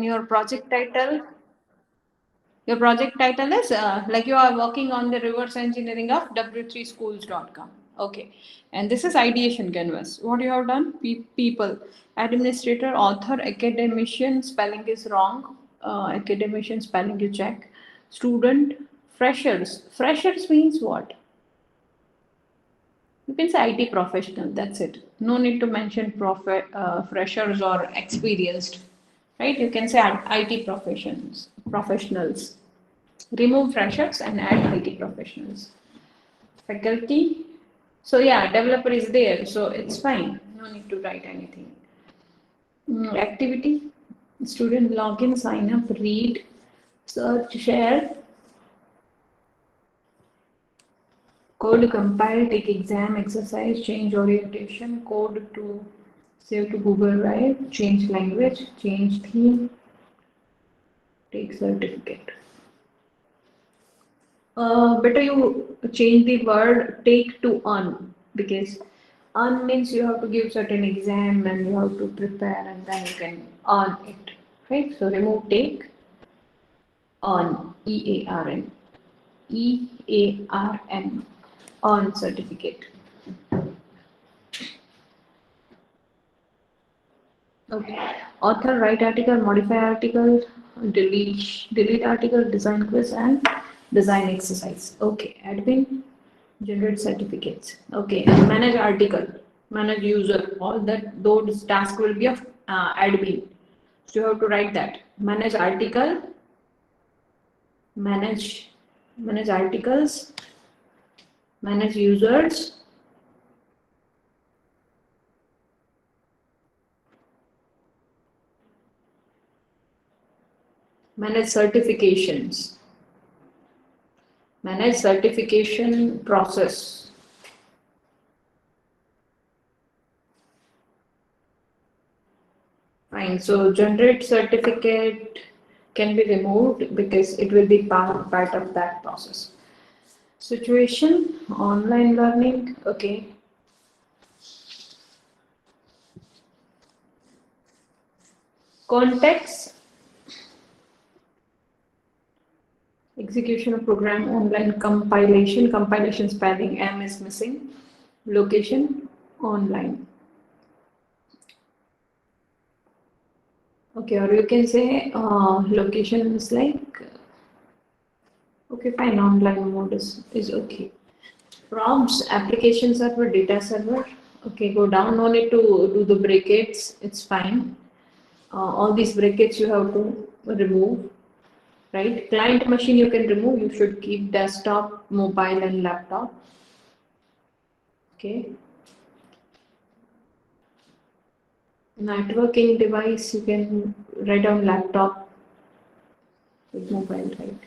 And your project title is like you are working on the reverse engineering of w3schools.com. Okay. And this is ideation canvas. What you have done? People, administrator, author, academician, spelling is wrong. Academician spelling you check. Student, freshers. Freshers means what? You can say IT professional, that's it. No need to mention freshers or experienced, right? You can say IT professionals. Remove freshers and add IT professionals. Faculty. So yeah, developer is there, so it's fine. No need to write anything. Activity. Student login, sign up, read, search, share. Code compile, take exam, exercise, change orientation, code to save to Google Drive, change language, change theme, take certificate. Better you change the word take to on, because on means you have to give certain exam and you have to prepare and then you can on it. Right? So remove take on EARN. EARN on certificate. Okay. Author, write article, modify article, delete article, design quiz, and design exercise. Okay. Admin, generate certificates. Okay. And manage article, manage user. All that those tasks will be of admin. So you have to write that. Manage article, manage articles, manage users. Manage certifications. Manage certification process. Fine. So generate certificate can be removed because it will be part of that process. Situation, online learning. Okay. Context, execution of program, online compilation spelling, M is missing. Location, online. Okay, or you can say location is like, okay, fine, online mode is okay. Prompts, application server, data server. Okay, go down, no need to do the brackets, it's fine. All these brackets you have to remove, right? Client machine you can remove, you should keep desktop, mobile and laptop. Okay. Networking device, you can write down laptop with mobile, right?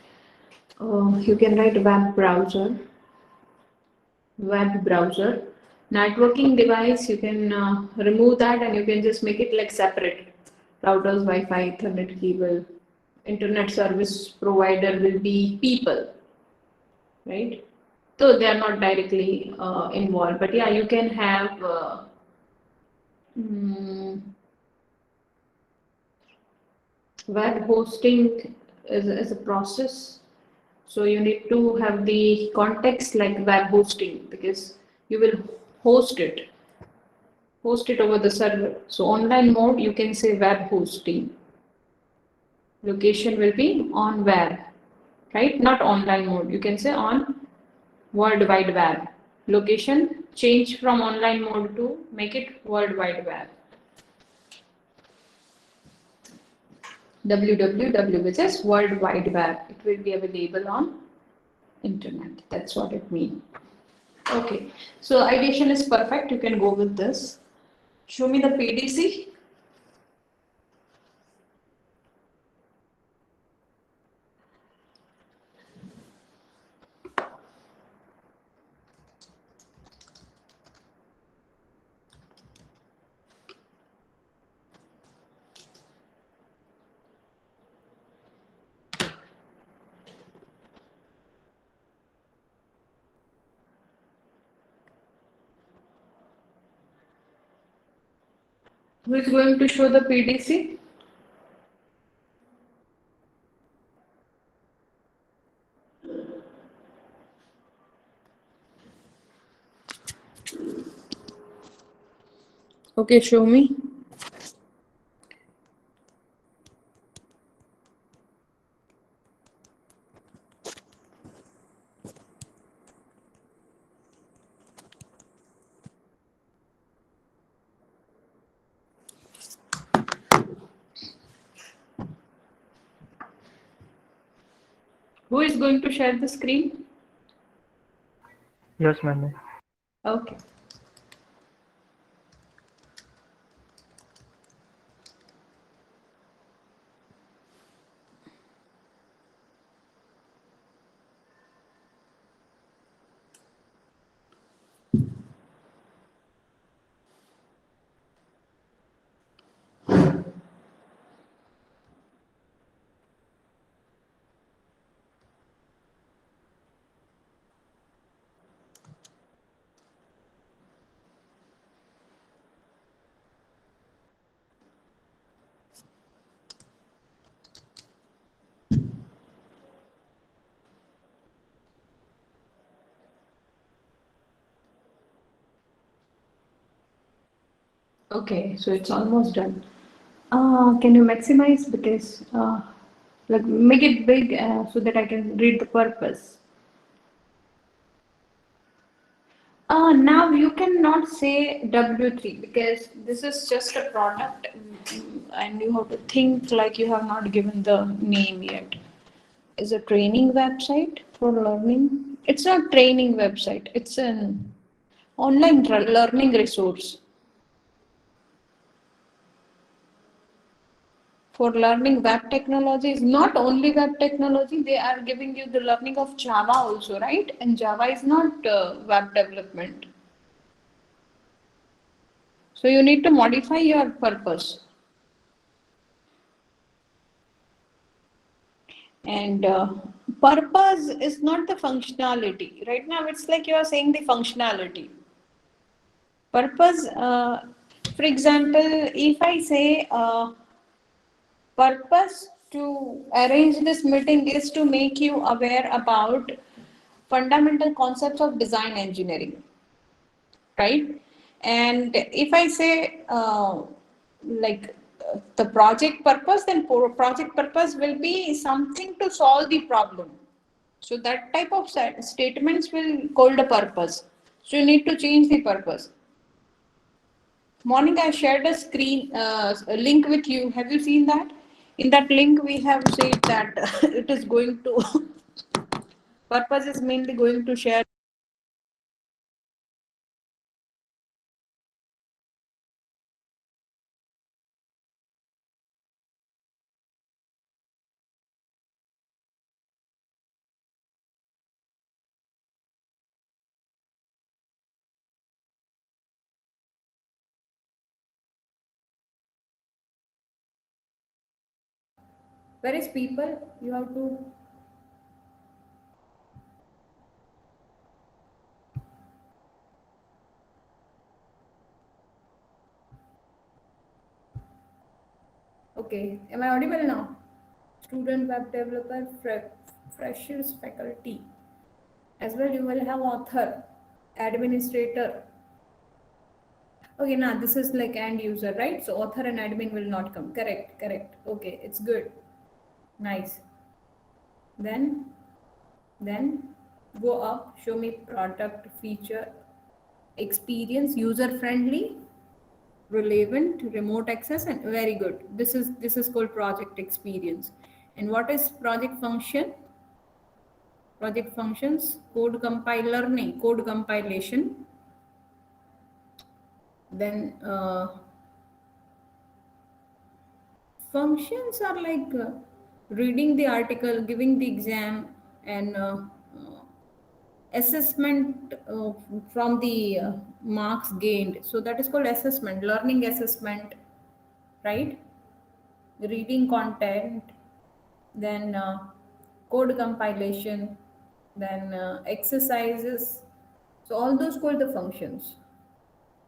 You can write web browser. Networking device, you can remove that and you can just make it like separate. Routers, Wi-Fi, Ethernet cable. Internet service provider will be people, right? So they are not directly involved, but yeah, you can have web hosting as a process. So you need to have the context like web hosting because you will host it over the server. So online mode, you can say web hosting. Location will be on web, right? Not online mode. You can say on World Wide Web. Location, change from online mode to make it World Wide Web. www, which is World Wide Web. It will be available on internet. That's what it means. Okay, so ideation is perfect. You can go with this. Show me the PDC. Who is going to show the PDC? Okay, show me. Who is going to share the screen? Yes, ma'am. Okay. Okay, so it's almost done. Can you maximize because like make it big so that I can read the purpose. Now you cannot say W3 because this is just a product and you have to think like you have not given the name yet. Is a training website for learning. It's not training website. It's an online learning resource. For learning web technologies, not only web technology, they are giving you the learning of Java also, right? And Java is not web development. So you need to modify your purpose. And purpose is not the functionality. Right now, it's like you are saying the functionality. Purpose, for example, if I say purpose to arrange this meeting is to make you aware about fundamental concepts of design engineering, right? And if I say like the project purpose, then project purpose will be something to solve the problem. So that type of statements will called a purpose. So you need to change the purpose. Morning, I shared a screen a link with you. Have you seen that? In that link, we have said that it is going to purpose is mainly going to share. Where is people? You have to. Okay, am I audible now? Student, web developer, freshers, faculty. As well, you will have author, administrator. Okay, now this is like end user, right? So author and admin will not come. Correct, correct. Okay, it's good. Nice. Then go up, show me product feature, experience, user friendly, relevant, remote access, and very good. This is called project experience. And what is project function? Project functions, code learning, code compilation. Then functions are like reading the article, giving the exam, and assessment from the marks gained. So that is called assessment, learning assessment, right? Reading content, then code compilation, then exercises. So all those called the functions.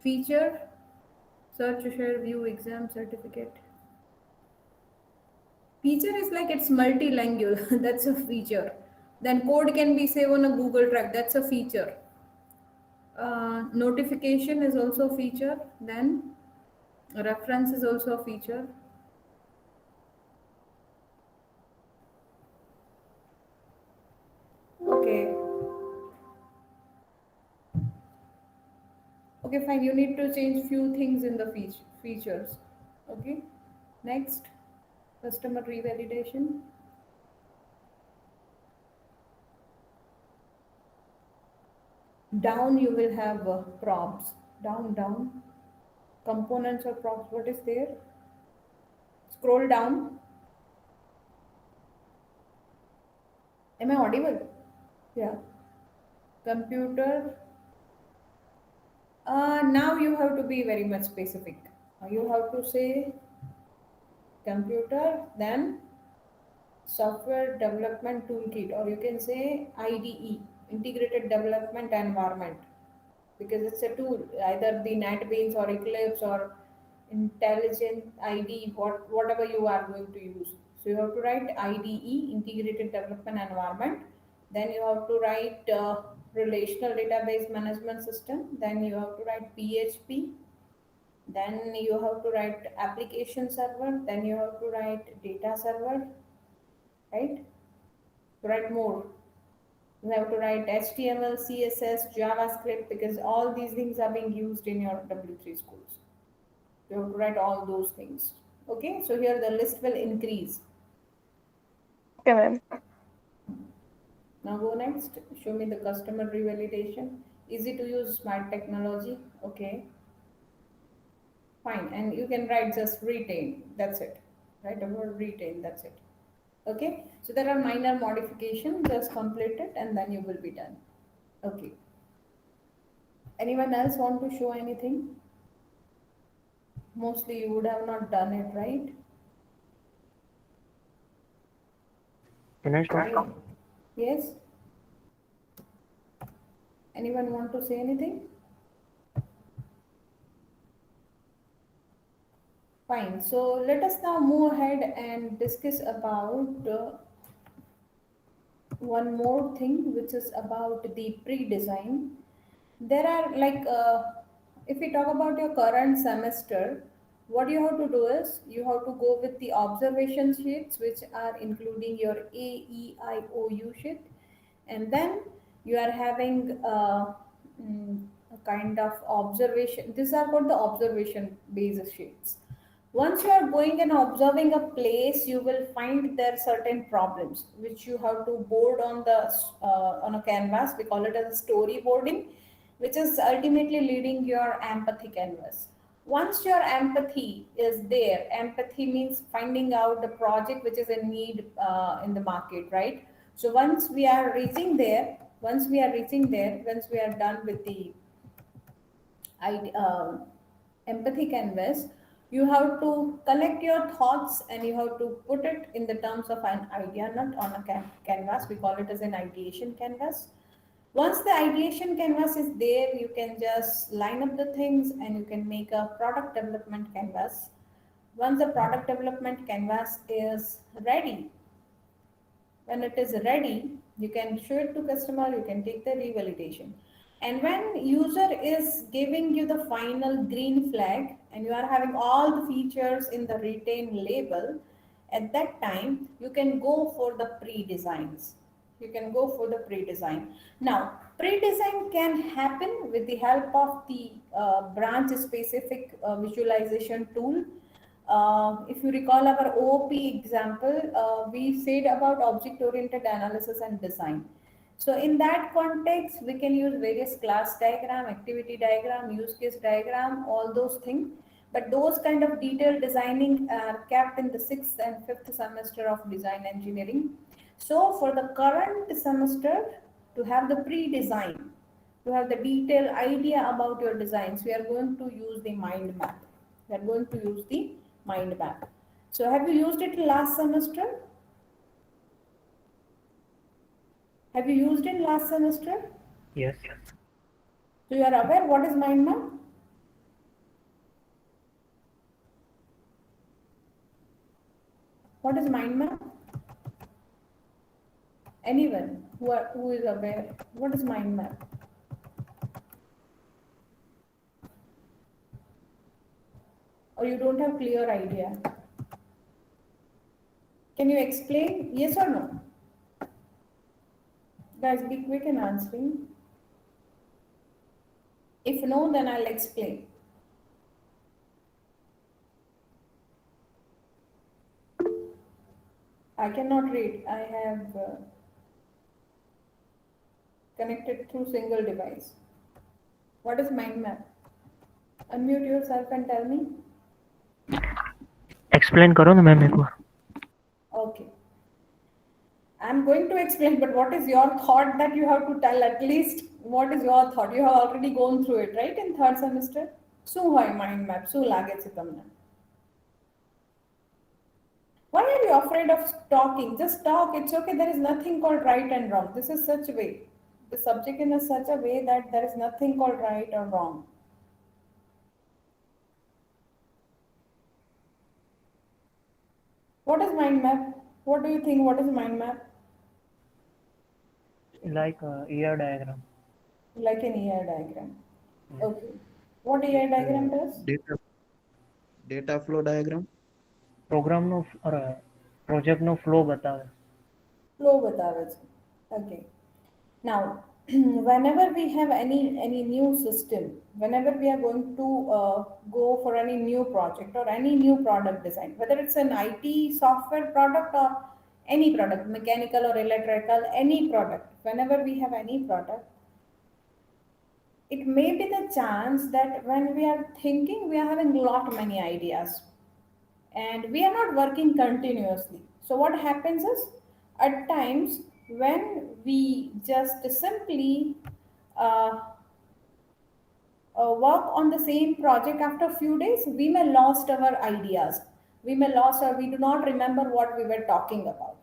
Feature, search, share, view, exam, certificate. Feature is like it's multilingual. That's a feature. Then code can be saved on a Google Drive. That's a feature. Notification is also a feature. Then Reference is also a feature. Okay. Okay, fine. You need to change few things in the features. Okay. Next, customer revalidation. Down you will have props. Down. Components or props. What is there? Scroll down. Am I audible? Yeah. Computer. Now you have to be very much specific. You have to say computer, then software development toolkit, or you can say IDE, integrated development environment, because it's a tool, either the NetBeans or Eclipse or intelligent IDE, whatever you are going to use. So you have to write IDE, integrated development environment. Then you have to write relational database management system. Then you have to write PHP. Then you have to write application server. Then you have to write data server, right? Write more. You have to write HTML, CSS, JavaScript, because all these things are being used in your W3 schools. You have to write all those things. Okay, so here the list will increase. Okay, ma'am. Now go next. Show me the customer revalidation. Easy to use smart technology. Okay, fine. And you can write just retain. That's it. Write the word retain. That's it. Okay, so there are minor modifications. Just complete it and then you will be done. Okay. Anyone else want to show anything? Mostly you would have not done it, right? Can I start? Okay. Yes. Anyone want to say anything? Fine. So let us now move ahead and discuss about one more thing, which is about the pre-design. There are like, if we talk about your current semester, what you have to do is you have to go with the observation sheets, which are including your AEIOU sheet, and then you are having a kind of observation. These are called the observation based sheets. Once you are going and observing a place, you will find there certain problems which you have to board on the on a canvas. We call it as storyboarding, which is ultimately leading your empathy canvas. Once your empathy is there, empathy means finding out the project which is in need in the market, right? So once we are reaching there, once we are done with the I, empathy canvas, you have to collect your thoughts and you have to put it in the terms of an idea, not on a canvas. We call it as an ideation canvas. Once the ideation canvas is there, you can just line up the things and you can make a product development canvas. Once the product development canvas is ready, when it is ready, you can show it to customer, you can take the revalidation. And when user is giving you the final green flag and you are having all the features in the retain label, at that time you can go for the pre-designs. You can go for the pre-design. Now, pre-design can happen with the help of the branch specific visualization tool. If you recall our OOP example, we said about object oriented analysis and design. So in that context, we can use various class diagram, activity diagram, use case diagram, all those things. But those kind of detailed designing are kept in the sixth and fifth semester of design engineering. So for the current semester, to have the pre-design, to have the detailed idea about your designs, we are going to use the mind map. We are going to use the mind map. So have you used it last semester? Have you used it last semester? Yes. So you are aware what is mind map? What is mind map? Anyone who is aware? What is mind map? or you don't have clear idea? Can you explain? Yes or no? Guys, be quick in answering. If no, then I'll explain. I cannot read. I have connected through single device. What is mind map? Unmute yourself and tell me. Explain करो ना ma'am एक बार. Okay. I'm going to explain, but what is your thought that you have to tell at least? What is your thought? You have already gone through it, right, in third semester? So why mind map? So lage se tamne. Why are you afraid of talking? Just talk. It's okay. There is nothing called right and wrong. This is such a way. The subject in such a way that there is nothing called right or wrong. What is mind map? What do you think? What is mind map? Like ER diagram. Like an ER diagram. Okay. What ER diagram does? Data flow diagram. Program નો project નો flow બતાવે. Flow batave છે. Okay. Now, whenever we have any new system, whenever we are going to go for any new project or any new product design, whether it's an IT software product or any product, mechanical or electrical, any product, whenever we have any product, it may be the chance that when we are thinking, we are having lot many ideas and we are not working continuously. So what happens is, at times when we just simply uh, work on the same project, after a few days we may lost our ideas, we may lost or we do not remember what we were talking about,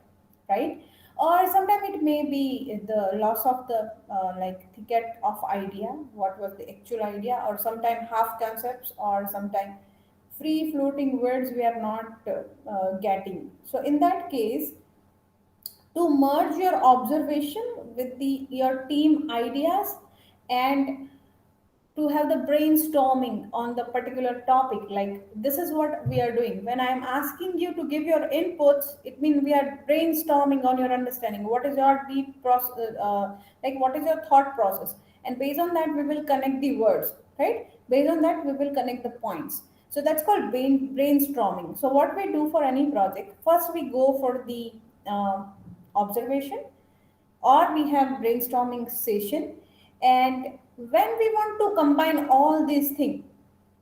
right? Or sometimes it may be the loss of the like thicket of idea, what was the actual idea, or sometimes half concepts, or sometimes free floating words we are not getting. So in that case, to merge your observation with your team ideas and to have the brainstorming on the particular topic, like this is what we are doing. When I am asking you to give your inputs, it means we are brainstorming on your understanding, what is your deep process, like what is your thought process, and based on that we will connect the words, right? Based on that we will connect the points. So that's called brainstorming. So what we do for any project, first we go for the uh, observation, or we have brainstorming session. And when we want to combine all these things,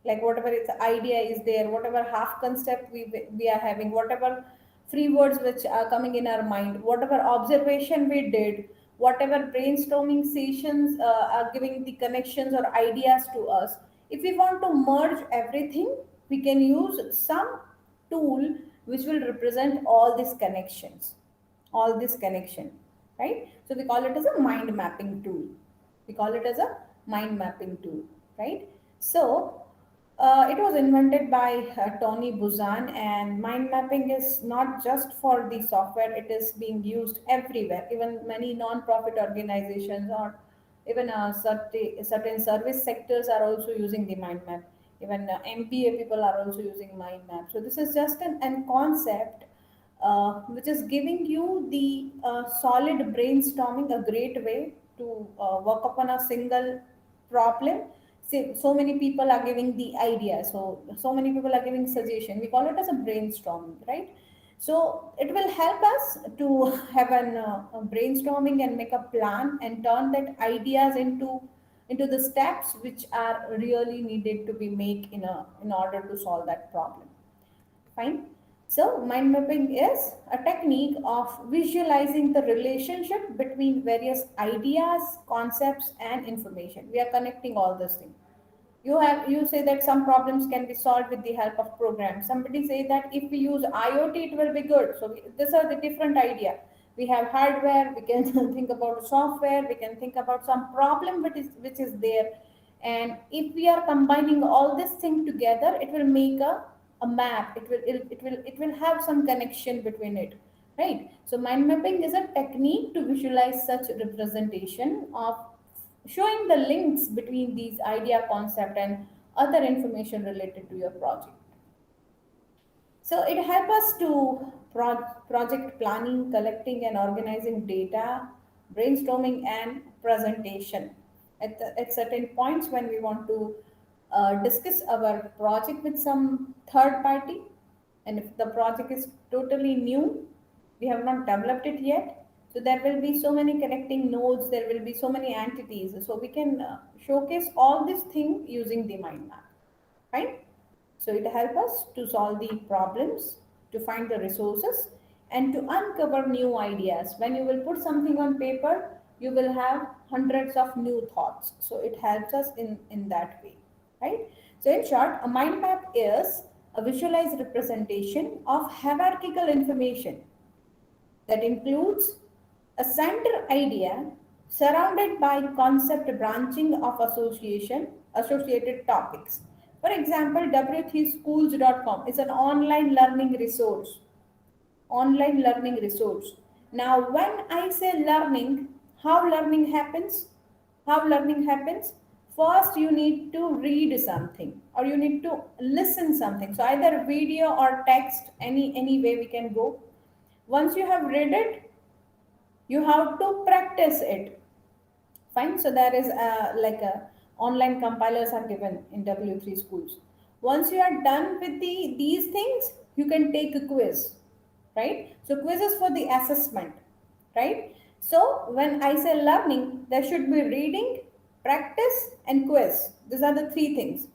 like whatever its idea is there, whatever half concept we are having, whatever free words which are coming in our mind, whatever observation we did, whatever brainstorming sessions are giving the connections or ideas to us, if we want to merge everything, we can use some tool which will represent all these connections, all this connection, right? So we call it as a mind mapping tool. We call it as a mind mapping tool, right? So it was invented by Tony Buzan, and mind mapping is not just for the software, it is being used everywhere. Even many non-profit organizations, or even certain service sectors are also using the mind map. Even MBA people are also using mind map. So this is just an concept which is giving you the solid brainstorming, a great way to work upon a single problem. See, so many people are giving the idea, so many people are giving suggestion. We call it as a brainstorming, right? So it will help us to have a brainstorming and make a plan and turn that ideas into the steps which are really needed to be made in order to solve that problem. Fine. So, mind mapping is a technique of visualizing the relationship between various ideas, concepts, and information. We are connecting all these things. You say that some problems can be solved with the help of programs. Somebody say that if we use IoT, it will be good. So these are the different idea. We have hardware. We can think about software. We can think about some problem which is there. And if we are combining all this thing together, it will make a map. It will have some connection between it, right? So mind mapping is a technique to visualize such representation of showing the links between these idea concept and other information related to your project. So it helps us to project planning, collecting and organizing data, brainstorming and presentation. At certain points when we want to discuss our project with some third party, and if the project is totally new, we have not developed it yet, so there will be so many connecting nodes, there will be so many entities, so we can showcase all this thing using the mind map, right? So it helps us to solve the problems, to find the resources, and to uncover new ideas. When you will put something on paper, you will have hundreds of new thoughts. So it helps us in that way, right? So in short, a mind map is a visualized representation of hierarchical information that includes a center idea surrounded by concept branching of associated topics. For example, w3schools.com is an online learning resource. Online learning resource. Now, when I say learning, how learning happens? How learning happens? First, you need to read something or you need to listen something. So either video or text, any way we can go. Once you have read it, you have to practice it. Fine. So there is like a online compilers are given in W3 schools. Once you are done with these things, you can take a quiz, right? So quizzes for the assessment, right? So when I say learning, there should be reading, practice, and quiz. These are the three things.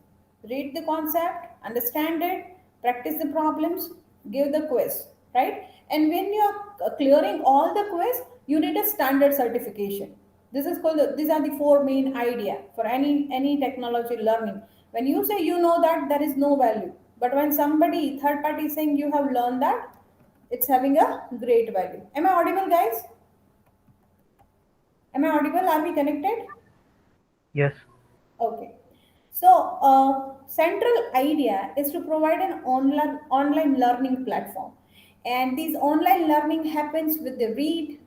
Read the concept, understand it, practice the problems, give the quiz, right? And when you are clearing all the quiz, you need a standard certification. This is called these are the four main idea for any technology learning. When you say you know that, there is no value. But when somebody third party is saying you have learned that, it's having a great value. Am I audible, guys? Am I audible? Are we connected? Yes. Okay. So, central idea is to provide an online learning platform, and this online learning happens with the read,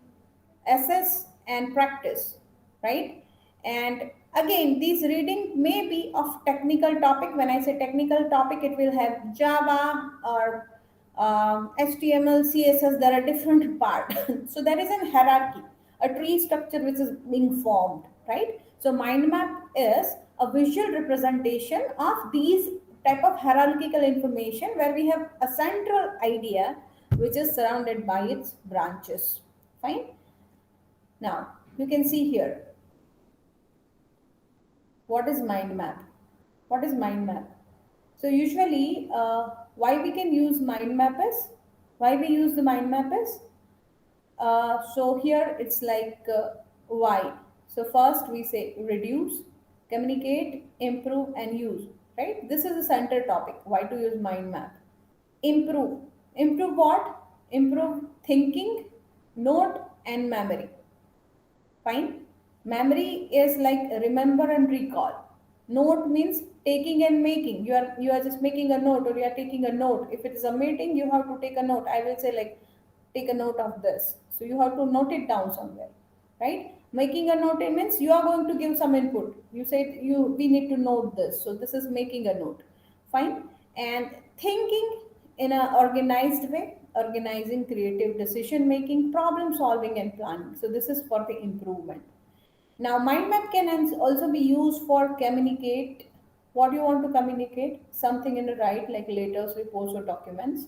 assess, and practice, right? And again, this reading may be of technical topic. When I say technical topic, it will have Java or HTML, CSS. There are different parts. So there is a hierarchy, a tree structure which is being formed, right? So mind map is a visual representation of these type of hierarchical information where we have a central idea which is surrounded by its branches. Fine. Now you can see here what is mind map. What is mind map? So usually, why we can use mind map is, why we use the mind map is, so here it's like why. So first we say reduce, communicate, improve, and use. Right? This is the center topic. Why to use mind map? Improve. Improve what? Improve thinking, note, and memory. Fine. Memory is like remember and recall. Note means taking and making. You are just making a note or you are taking a note. If it is a meeting, you have to take a note. I will say like take a note of this. So you have to note it down somewhere, right? Making a note means you are going to give some input. You said we need to note this. So this is making a note. Fine. And thinking in an organized way, organizing, creative decision making, problem solving, and planning. So this is for the improvement. Now, mind map can also be used for communicate what you want to communicate, something in the right, like letters, reports, or documents.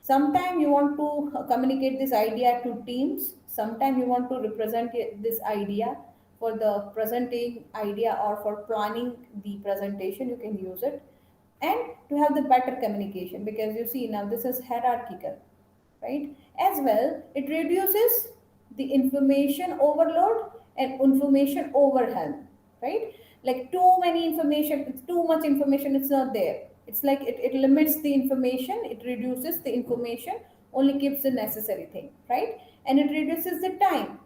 Sometimes you want to communicate this idea to teams. Sometimes you want to represent this idea for the presenting idea or for planning the presentation. You can use it, and to have the better communication, because you see now this is hierarchical, right? As well, it reduces the information overload and information overwhelm, right? Like too many information, it's too much information, it's not there. It's like it limits the information, it reduces the information, only keeps the necessary thing, right? And it reduces the time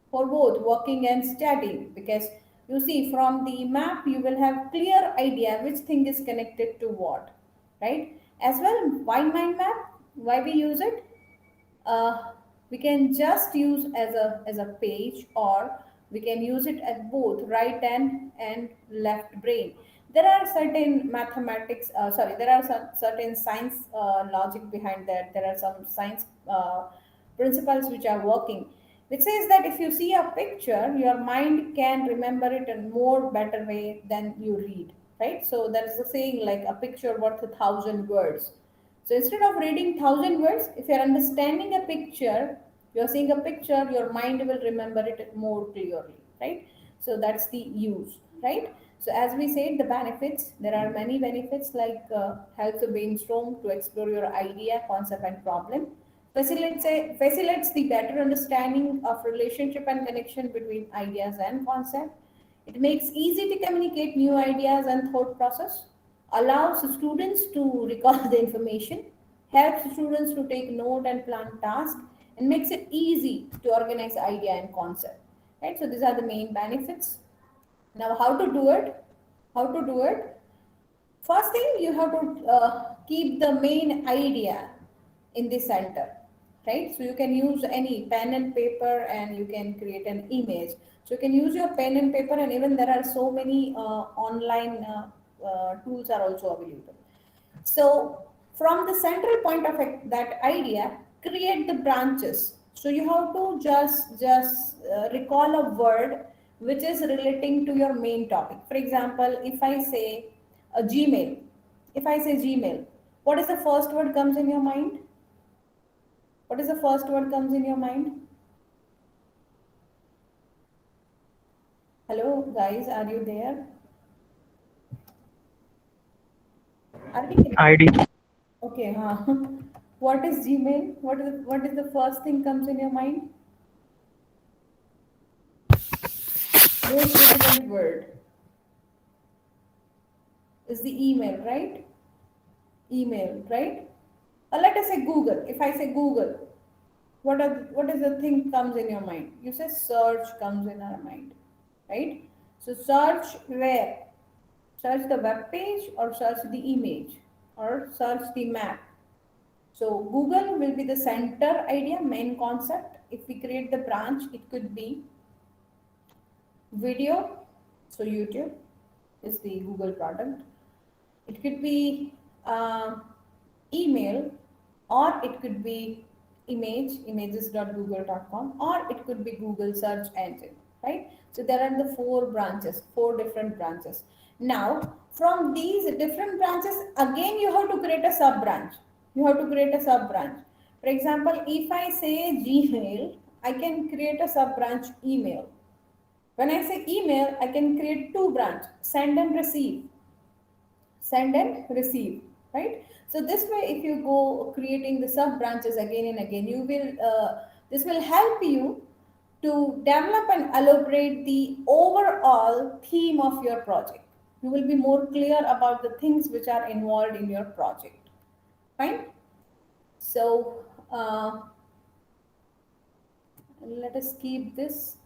for both working and studying, because you see from the map you will have clear idea which thing is connected to what, right? As well, why mind map, why we use it, uh, we can just use as a page, or we can use it at both right and left brain. There are certain mathematics, there are some certain science logic behind that. There are some science principles which are working, which says that if you see a picture, your mind can remember it in more better way than you read, right? So that's the saying, like a picture worth 1,000 words. So instead of reading 1,000 words, if you're understanding a picture, you're seeing a picture, your mind will remember it more clearly, right? So that's the use, right? So as we said, the benefits, there are many benefits, like helps to brainstorm, to explore your idea, concept, and problem. Facilitates the better understanding of relationship and connection between ideas and concept. It makes easy to communicate new ideas and thought process. Allows students to recall the information. Helps students to take note and plan tasks, and makes it easy to organize idea and concept. Right. So these are the main benefits. Now, how to do it? How to do it? First thing, you have to keep the main idea in the center, right? So you can use any pen and paper, and you can create an image. So you can use your pen and paper, and even there are so many online tools are also available. So from the central point of that idea, create the branches. So you have to just recall a word which is relating to your main topic. For example, if I say a Gmail, if I say Gmail, what is the first word comes in your mind? What is the first word comes in your mind? Hello, guys, are you there? Are we connected? ID. Okay, huh? What is Gmail? What is the first thing comes in your mind? Most relevant word is the email, right? Email, right? Let us say Google. If I say Google, what is the thing comes in your mind? You say search comes in our mind, right? So search where? Search the web page, or search the image, or search the map. So Google will be the center idea, main concept. If we create the branch, it could be video. So YouTube is the Google product. It could be email, or it could be images.google.com, or it could be Google search engine, right? So there are the four branches, four different branches. Now, from these different branches, again, you have to create a sub branch. You have to create a sub branch. For example, if I say Gmail, I can create a sub branch email. When I say email, I can create two branches, send and receive. Send and receive, right? So this way, if you go creating the sub branches again and again, you will this will help you to develop and elaborate the overall theme of your project. You will be more clear about the things which are involved in your project. Fine. So let us keep this.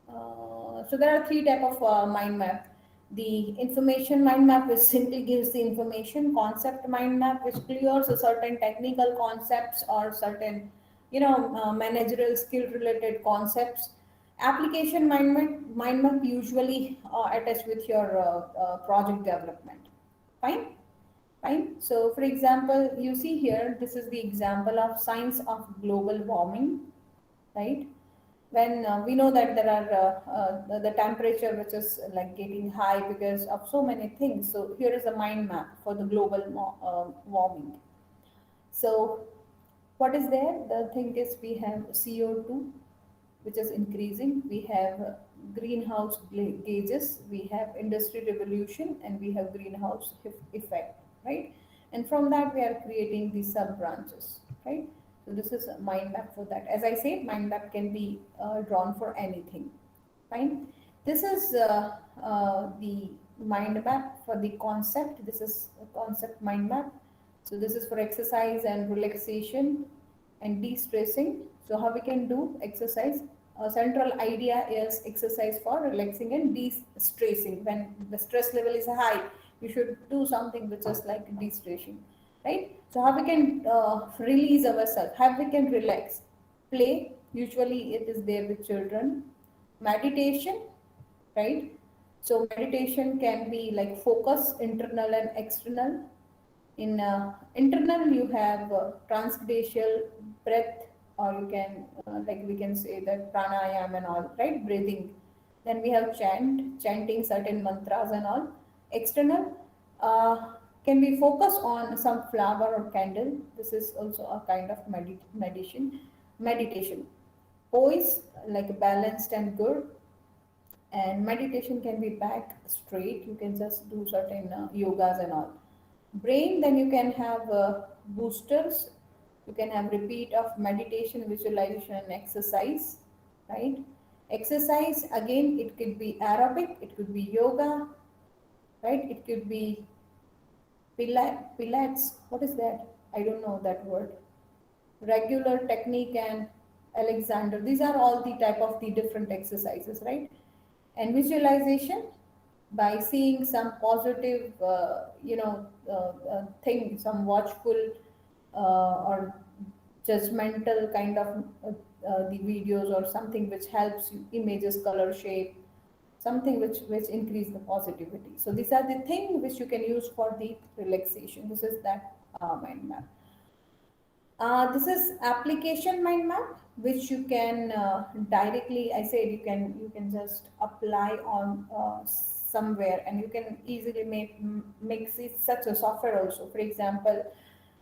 So there are three type of mind map. The information mind map, which simply gives the information. Concept mind map, which clears a certain technical concepts or certain, managerial skill related concepts. Application mind map usually attached with your project development. Fine. Fine. So for example, you see here, this is the example of science of global warming, right? When we know that there are the temperature which is like getting high because of so many things. So here is a mind map for the global warming. So what is there? The thing is, we have CO2, which is increasing. We have greenhouse gases. We have industry revolution, and we have greenhouse effect, right? And from that, we are creating these sub branches, right? So this is a mind map for that. As I said, mind map can be drawn for anything. Fine. This is the mind map for the concept. This is a concept mind map. So this is for exercise and relaxation and de-stressing. So how we can do exercise? A central idea is exercise for relaxing and de-stressing. When the stress level is high, you should do something which is like de-stressing, right? So how we can release ourselves, how we can relax? Play, usually it is there with children. Meditation, right? So meditation can be like focus, internal and external. In internal, you have transglacial breath, or you can, like we can say that pranayam and all, right? Breathing. Then we have chanting certain mantras and all. External can be focused on some flower or candle. This is also a kind of meditation. Poise, like balanced and good. And meditation can be back straight. You can just do certain yogas and all. Brain, then you can have boosters. You can have repeat of meditation, visualization, and exercise, right? Exercise, again, it could be aerobic, it could be yoga, right? It could be pilates. What is that? I don't know that word. Regular technique and Alexander. These are all the type of the different exercises, right? And visualization, by seeing some positive, thing, some watchful or judgmental kind of the videos or something which helps you, images, color, shape, something which increase the positivity. So these are the things which you can use for the relaxation. This is that mind map. This is application mind map, which you can directly, I said, you can just apply on somewhere, and you can easily make such a software also. For example,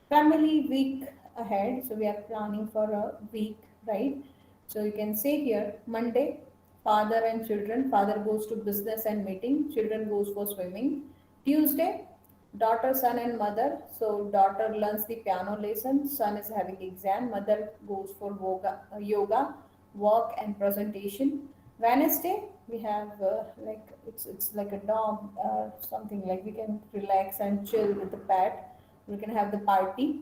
family week ahead. So we are planning for a week, right? So you can say here, Monday, father and children. Father goes to business and meeting. Children goes for swimming. Tuesday, daughter, son, and mother. So daughter learns the piano lesson. Son is having exam. Mother goes for yoga, work, and presentation. Wednesday, we have like it's like a dog, something like we can relax and chill with the pet. We can have the party.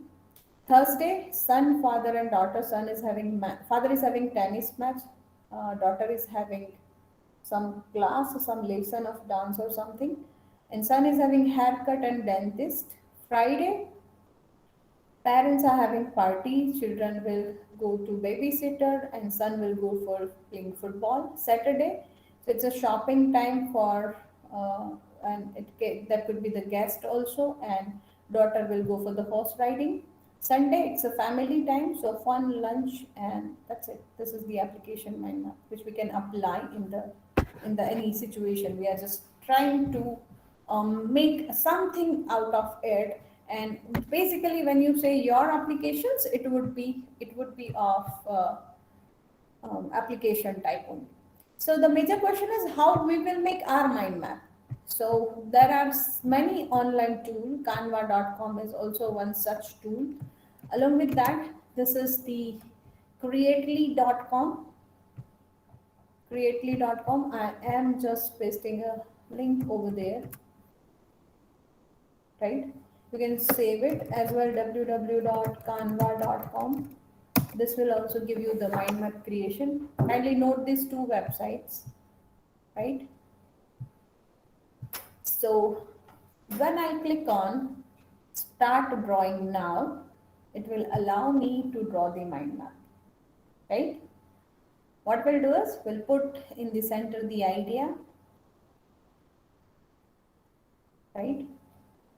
Thursday, son, father, and daughter. Son is having father is having tennis match. Daughter is having some class or some lesson of dance or something, and son is having haircut and dentist. Friday, parents are having party. Children will go to babysitter, and son will go for playing football. Saturday, so it's a shopping time for, and that could be the guest also, and daughter will go for the horse riding. Sunday, it's a family time, so fun lunch, and that's it. This is the application mind map, which we can apply in the any situation. We are just trying to make something out of it. And basically, when you say your applications, it would be of application type only. So the major question is how we will make our mind map. So there are many online tools. Canva.com is also one such tool. Along with that, this is the creately.com. Creately.com. I am just pasting a link over there. Right? You can save it as well, www.canva.com. This will also give you the mind map creation. Kindly note these two websites, right? So when I click on start drawing now, it will allow me to draw the mind map, right? What we'll do is we'll put in the center the idea, right?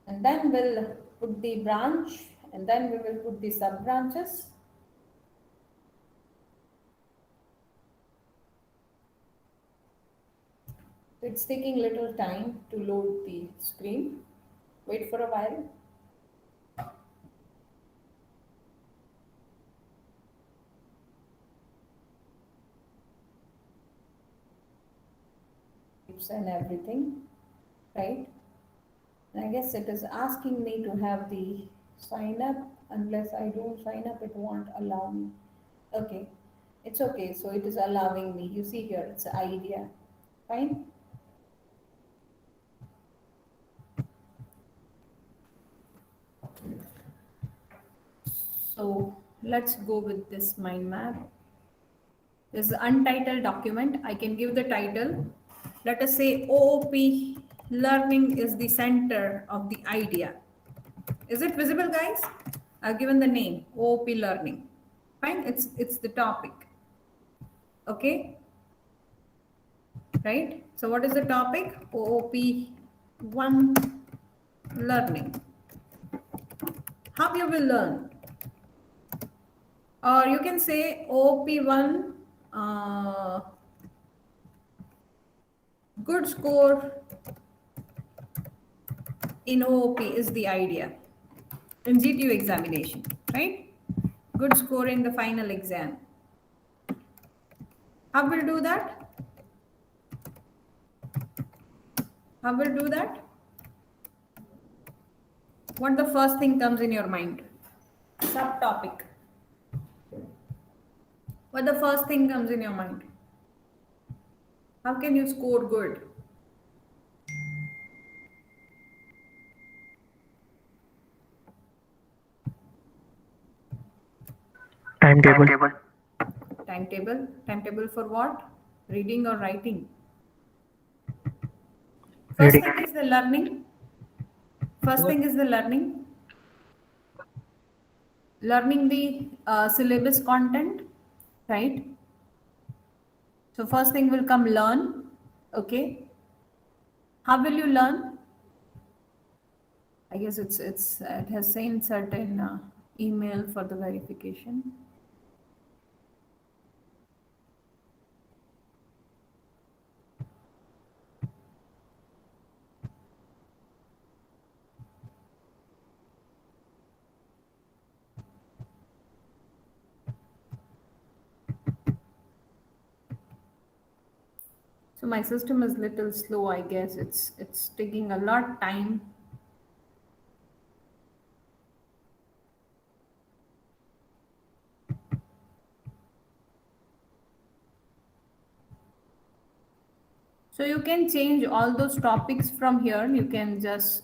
And then we'll put the branch, and then we will put the sub branches. It's taking little time to load the screen. Wait for a while. And everything, right? And I guess it is asking me to have the sign up. Unless I don't sign up, it won't allow me. Okay, it's okay. So it is allowing me. You see here, it's an idea. Fine. So let's go with this mind map. This is an untitled document. I can give the title. Let us say OOP learning is the center of the idea. Is it visible, guys? I've given the name OOP learning. Fine, it's the topic. Okay. right? So what is the topic? OOP1 learning. How you will learn? Or you can say OOP1 good score in OOP is the idea in GTU examination, right? Good score in the final exam. How will do that? How will do that? What the first thing comes in your mind? Subtopic. What the first thing comes in your mind? How can you score good? Timetable. Timetable. Timetable for what? Reading or writing? First Reading. thing is the learning. First thing is the learning. Learning the syllabus content, right? So first thing will come learn. Okay. How will you learn? I guess it has sent certain email for the verification. So my system is little slow, I guess. It's taking a lot time. So you can change all those topics from here. You can just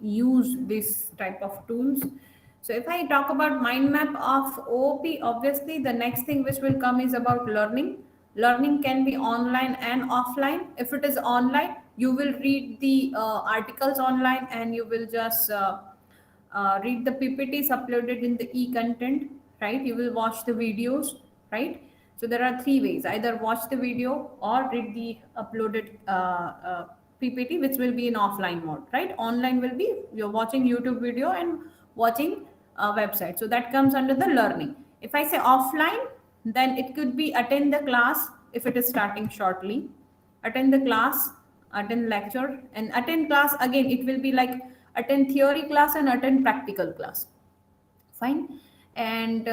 use this type of tools. So if I talk about mind map of OOP, obviously the next thing which will come is about learning. Learning can be online and offline. If it is online, you will read the articles online and you will just read the PPTs uploaded in the e-content, right? You will watch the videos, right? So there are three ways: either watch the video or read the uploaded PPT, which will be in offline mode, right? Online will be you're watching YouTube video and watching a website. So that comes under the learning. If I say offline, then it could be attend the class if it is starting shortly, attend the class, attend lecture, and attend class again. It will be like attend theory class and attend practical class. Fine. And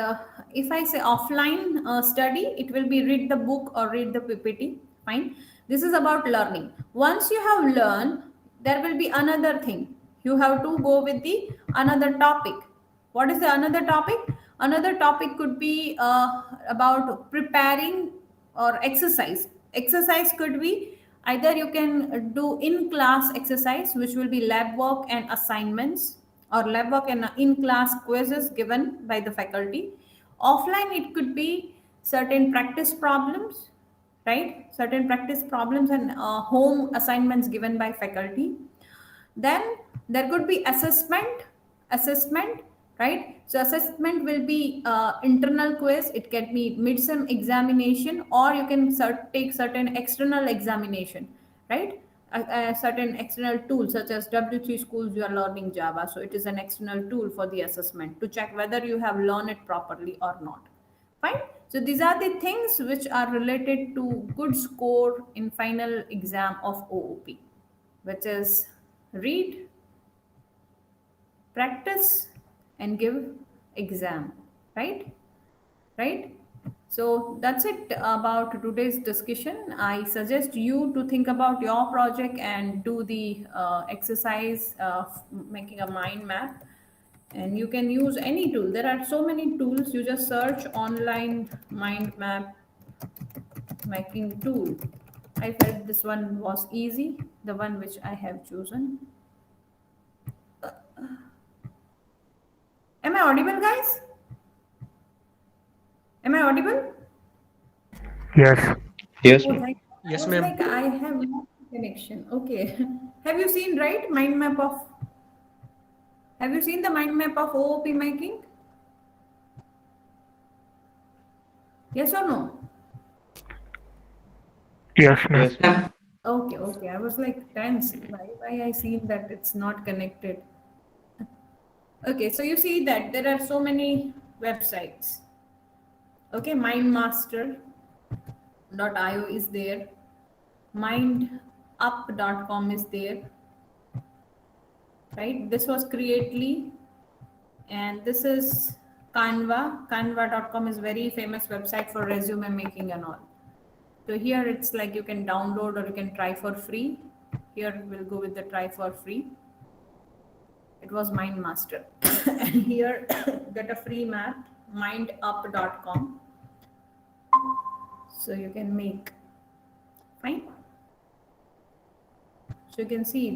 if I say offline study, it will be read the book or read the PPT. Fine. This is about learning. Once you have learned, there will be another thing. You have to go with the another topic. What is the another topic? Another topic could be about preparing or exercise. Exercise could be either you can do in class exercise, which will be lab work and assignments, or lab work and in class quizzes given by the faculty. Offline, it could be certain practice problems, right? Certain practice problems and home assignments given by faculty. Then there could be assessment, right? So assessment will be internal quiz. It can be midsem examination, or you can take certain external examination, right? A certain external tool such as W3 Schools, you are learning Java. So it is an external tool for the assessment to check whether you have learned it properly or not. Fine. So these are the things which are related to good score in final exam of OOP, which is read, practice, and give exam, right? So that's it about today's discussion. I suggest you to think about your project and do the exercise of making a mind map. And you can use any tool. There are so many tools. You just search online mind map making tool. I felt this one was easy, the one which I have chosen. Am I audible, guys? Am I audible? Yes. Yes, Oh, ma'am. thank Yes, I was ma'am. like, I have no connection. Okay. Have you seen, right? Mind map of. Have you seen the mind map of OOP making? Yes or no? Yes, ma'am. Yes, ma'am. Okay. I was like tense. Why I seen that it's not connected. Okay, so you see that there are so many websites. Okay, mindmaster.io is there. Mindup.com is there. Right? This was Creately, and this is Canva. Canva.com is very famous website for resume making and all. So here it's like you can download or you can try for free. Here we'll go with the try for free. It was MindMaster. And here get a free map, mindup.com. So you can make, fine. So you can see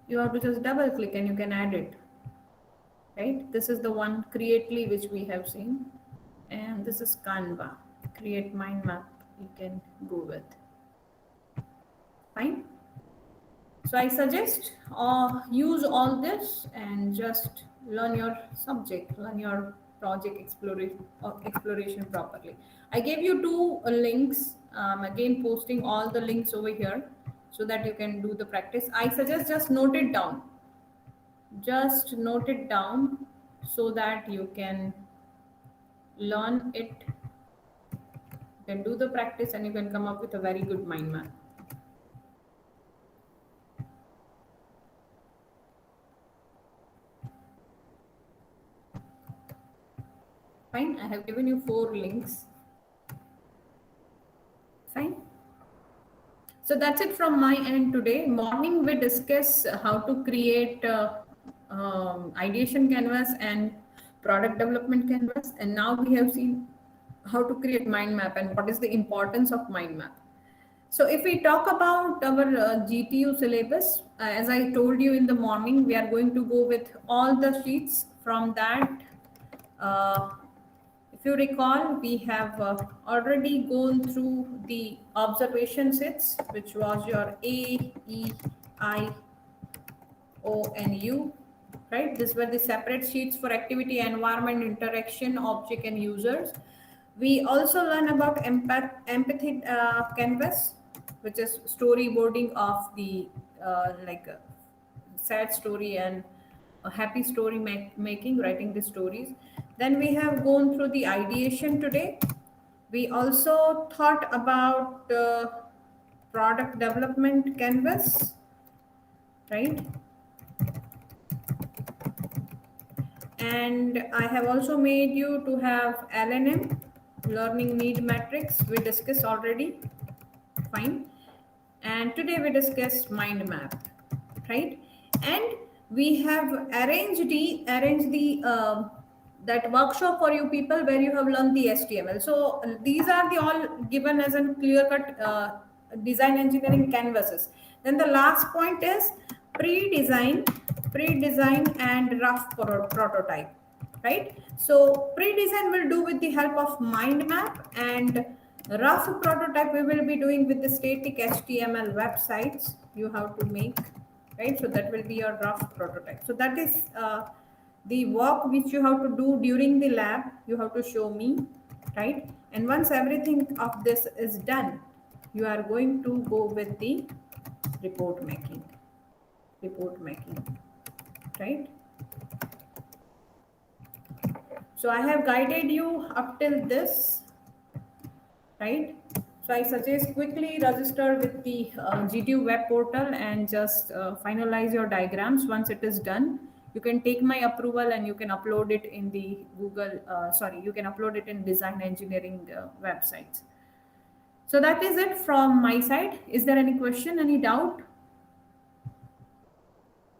you have to just double click and you can add it. Right? This is the one Creately which we have seen. And this is Canva. Create mind map you can go with. Fine. So I suggest use all this and just learn your subject, learn your project exploration properly. I gave you two links, again posting all the links over here so that you can do the practice. I suggest just note it down. Just note it down so that you can learn it. You can do the practice and you can come up with a very good mind map. Fine, I have given you 4 links. Fine. So that's it from my end today. Morning we discuss how to create ideation canvas and product development canvas, and now we have seen how to create mind map and what is the importance of mind map. So if we talk about our GTU syllabus, as I told you in the morning, we are going to go with all the sheets from that. If you recall, we have already gone through the observation sets, which was your A, E, I, O, and U, right? These were the separate sheets for activity, environment, interaction, object, and users. We also learn about empathy canvas, which is storyboarding of the sad story and a happy story making, writing the stories. Then we have gone through the ideation today. We also thought about product development canvas, right? And I have also made you to have LNM, learning need matrix. We discussed already, fine. And today we discussed mind map, right? And we have arranged the that workshop for you people where you have learned the HTML. So these are the all given as a clear-cut design engineering canvases. Then the last point is pre-design and rough prototype, right? So pre-design will do with the help of mind map, and rough prototype we will be doing with the static HTML websites you have to make, right? So that will be your rough prototype. So that is the work which you have to do during the lab. You have to show me, right? And once everything of this is done, you are going to go with the report making, right? So I have guided you up till this, right? So I suggest quickly register with the GTU web portal and just finalize your diagrams. Once it is done, you can take my approval and you can upload it in the you can upload it in design engineering websites. So that is it from my side. Is there any question, any doubt?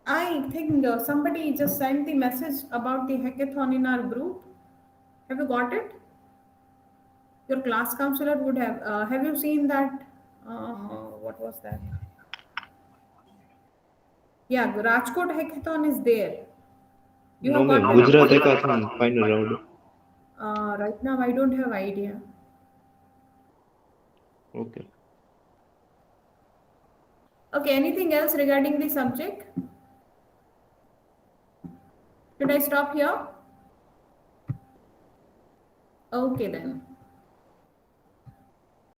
I think somebody just sent the message about the hackathon in our group. Have you got it? Your class counselor would have you seen that? What was that? Yeah, Rajkot hackathon is there. You No, have ma'am. got it? Gujarat Hackathon final round. Right now, I don't have idea. Okay. Okay, anything else regarding the subject? Should I stop here? Okay then.